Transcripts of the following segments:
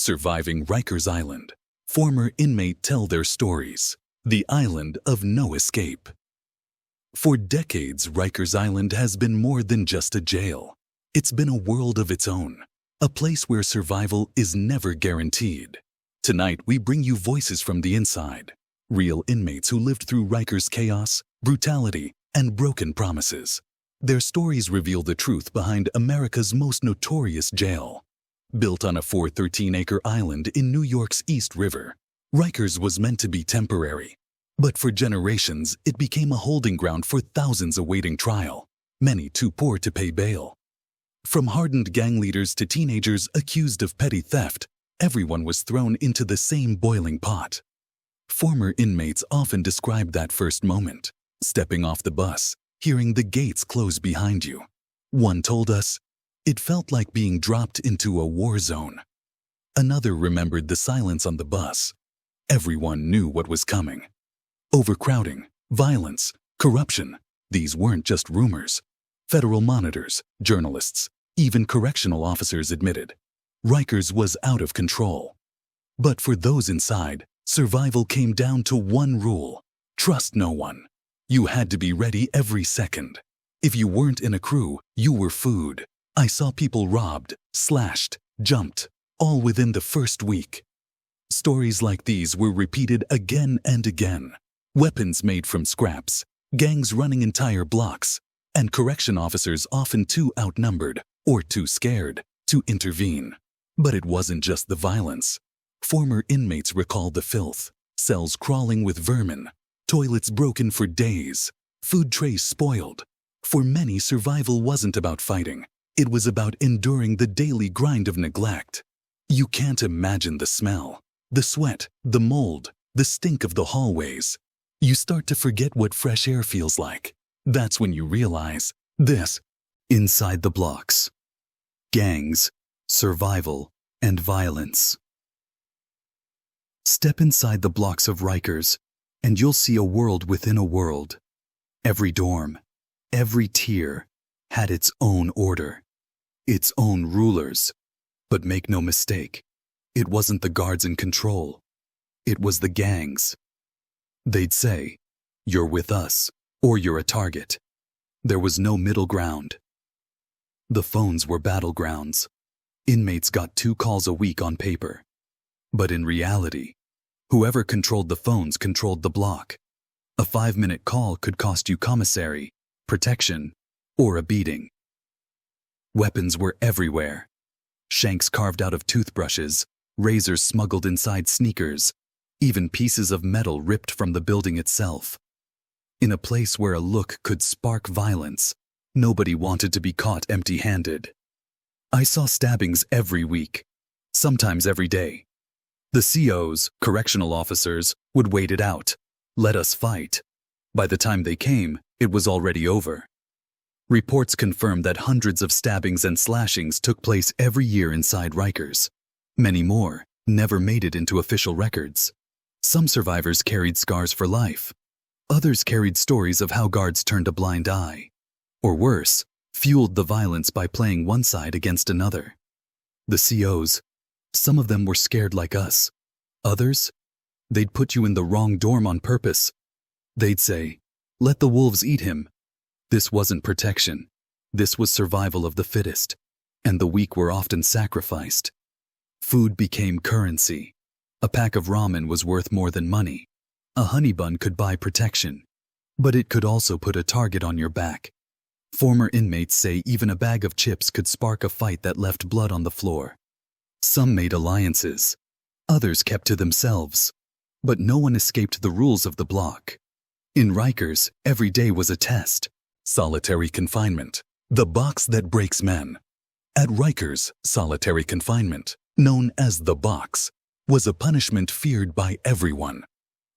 Surviving Rikers Island. Former inmate tell their stories. The island of no escape. For decades, Rikers Island has been more than just a jail. It's been a world of its own, a place where survival is never guaranteed. Tonight, we bring you voices from the inside, real inmates who lived through Rikers' chaos, brutality, and broken promises. Their stories reveal the truth behind America's most notorious jail. Built on a 413-acre island in New York's East River, Rikers was meant to be temporary. But for generations, it became a holding ground for thousands awaiting trial, many too poor to pay bail. From hardened gang leaders to teenagers accused of petty theft, everyone was thrown into the same boiling pot. Former inmates often describe that first moment, stepping off the bus, hearing the gates close behind you. One told us, "It felt like being dropped into a war zone." Another remembered the silence on the bus. Everyone knew what was coming. Overcrowding, violence, corruption. These weren't just rumors. Federal monitors, journalists, even correctional officers admitted. Rikers was out of control. But for those inside, survival came down to one rule: trust no one. You had to be ready every second. If you weren't in a crew, you were food. I saw people robbed, slashed, jumped, all within the first week. Stories like these were repeated again and again. Weapons made from scraps, gangs running entire blocks, and correction officers often too outnumbered or too scared to intervene. But it wasn't just the violence. Former inmates recall the filth, cells crawling with vermin, toilets broken for days, food trays spoiled. For many, survival wasn't about fighting. It was about enduring the daily grind of neglect. You can't imagine the smell, the sweat, the mold, the stink of the hallways. You start to forget what fresh air feels like. That's when you realize this. Inside the blocks. Gangs, survival, and violence. Step inside the blocks of Rikers, and you'll see a world within a world. Every dorm, every tier, had its own order, its own rulers. But make no mistake, it wasn't the guards in control. It was the gangs. They'd say, "You're with us, or you're a target." There was no middle ground. The phones were battlegrounds. Inmates got 2 calls a week on paper. But in reality, whoever controlled the phones controlled the block. A 5-minute call could cost you commissary, protection, or a beating. Weapons were everywhere. Shanks carved out of toothbrushes, razors smuggled inside sneakers, even pieces of metal ripped from the building itself. In a place where a look could spark violence, nobody wanted to be caught empty-handed. I saw stabbings every week, sometimes every day. The COs, correctional officers, would wait it out, let us fight. By the time they came, it was already over. Reports confirmed that hundreds of stabbings and slashings took place every year inside Rikers. Many more never made it into official records. Some survivors carried scars for life. Others carried stories of how guards turned a blind eye. Or worse, fueled the violence by playing one side against another. The COs, some of them were scared like us. Others, they'd put you in the wrong dorm on purpose. They'd say, "Let the wolves eat him." This wasn't protection. This was survival of the fittest, and the weak were often sacrificed. Food became currency. A pack of ramen was worth more than money. A honey bun could buy protection, but it could also put a target on your back. Former inmates say even a bag of chips could spark a fight that left blood on the floor. Some made alliances. Others kept to themselves. But no one escaped the rules of the block. In Rikers, every day was a test. Solitary confinement, the box that breaks men. At Rikers, solitary confinement, known as the box, was a punishment feared by everyone.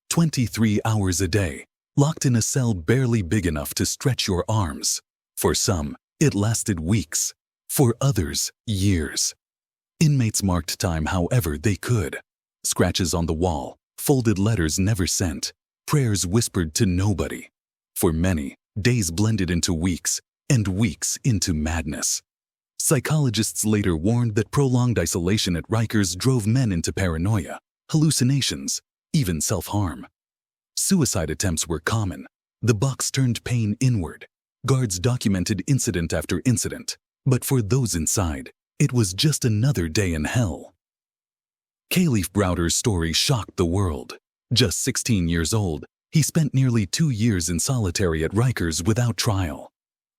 23 hours a day, locked in a cell barely big enough to stretch your arms. For some, it lasted weeks. For others, years. Inmates marked time however they could. Scratches on the wall, folded letters never sent, prayers whispered to nobody. For many, days blended into weeks, and weeks into madness. Psychologists later warned that prolonged isolation at Rikers drove men into paranoia, hallucinations, even self-harm. Suicide attempts were common. The box turned pain inward. Guards documented incident after incident, but for those inside, it was just another day in hell. Khalif Browder's story shocked the world. Just 16 years old, he spent nearly 2 years in solitary at Rikers without trial.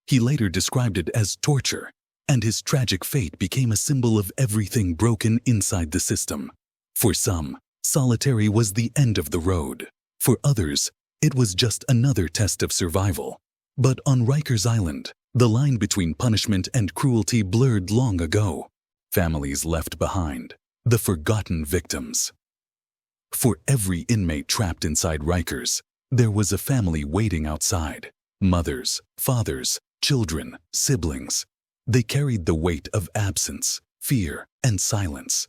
He later described it as torture, and his tragic fate became a symbol of everything broken inside the system. For some, solitary was the end of the road. For others, it was just another test of survival. But on Rikers Island, the line between punishment and cruelty blurred long ago. Families left behind, the forgotten victims. For every inmate trapped inside Rikers, there was a family waiting outside. Mothers, fathers, children, siblings. They carried the weight of absence, fear, and silence.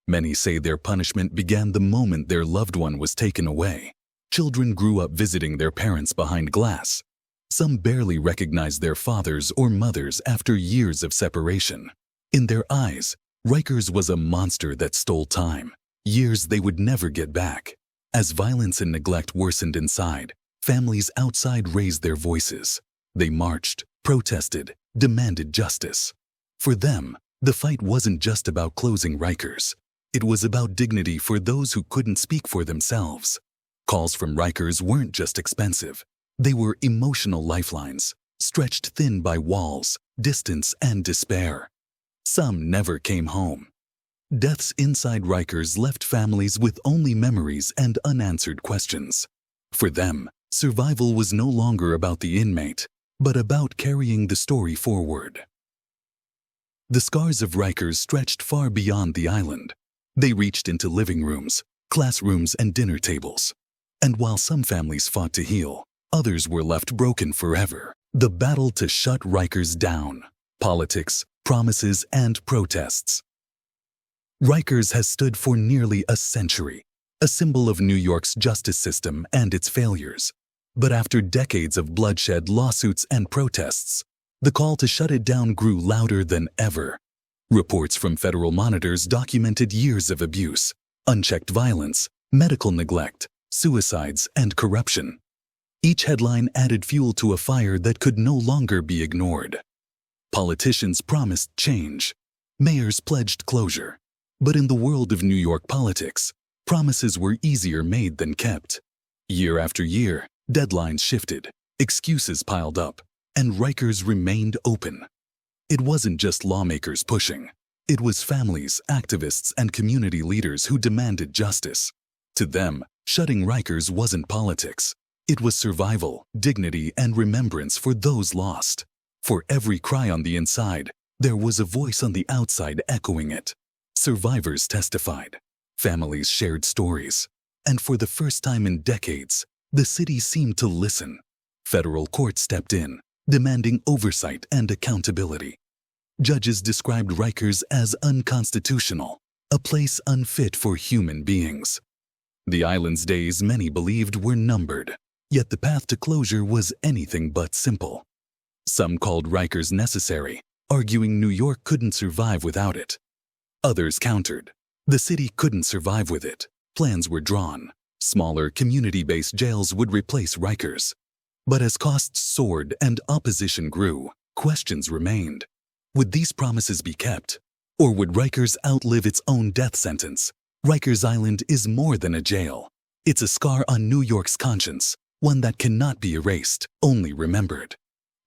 Many say their punishment began the moment their loved one was taken away. Children grew up visiting their parents behind glass. Some barely recognized their fathers or mothers after years of separation. In their eyes, Rikers was a monster that stole time, years they would never get back. As violence and neglect worsened inside, families outside raised their voices. They marched, protested, demanded justice. For them, the fight wasn't just about closing Rikers. It was about dignity for those who couldn't speak for themselves. Calls from Rikers weren't just expensive. They were emotional lifelines, stretched thin by walls, distance, and despair. Some never came home. Deaths inside Rikers left families with only memories and unanswered questions. For them, survival was no longer about the inmate, but about carrying the story forward. The scars of Rikers stretched far beyond the island. They reached into living rooms, classrooms, and dinner tables. And while some families fought to heal, others were left broken forever. The battle to shut Rikers down. Politics, promises, and protests. Rikers has stood for nearly a century, a symbol of New York's justice system and its failures. But after decades of bloodshed, lawsuits, and protests, the call to shut it down grew louder than ever. Reports from federal monitors documented years of abuse, unchecked violence, medical neglect, suicides, and corruption. Each headline added fuel to a fire that could no longer be ignored. Politicians promised change. Mayors pledged closure. But in the world of New York politics, promises were easier made than kept. Year after year, deadlines shifted, excuses piled up, and Rikers remained open. It wasn't just lawmakers pushing. It was families, activists, and community leaders who demanded justice. To them, shutting Rikers wasn't politics. It was survival, dignity, and remembrance for those lost. For every cry on the inside, there was a voice on the outside echoing it. Survivors testified. Families shared stories. And for the first time in decades, the city seemed to listen. Federal courts stepped in, demanding oversight and accountability. Judges described Rikers as unconstitutional, a place unfit for human beings. The island's days, many believed, were numbered, yet the path to closure was anything but simple. Some called Rikers necessary, arguing New York couldn't survive without it. Others countered. The city couldn't survive with it. Plans were drawn. Smaller, community-based jails would replace Rikers. But as costs soared and opposition grew, questions remained. Would these promises be kept? Or would Rikers outlive its own death sentence? Rikers Island is more than a jail. It's a scar on New York's conscience, one that cannot be erased, only remembered.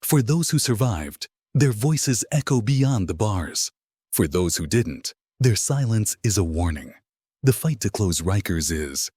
For those who survived, their voices echo beyond the bars. For those who didn't, their silence is a warning. The fight to close Rikers is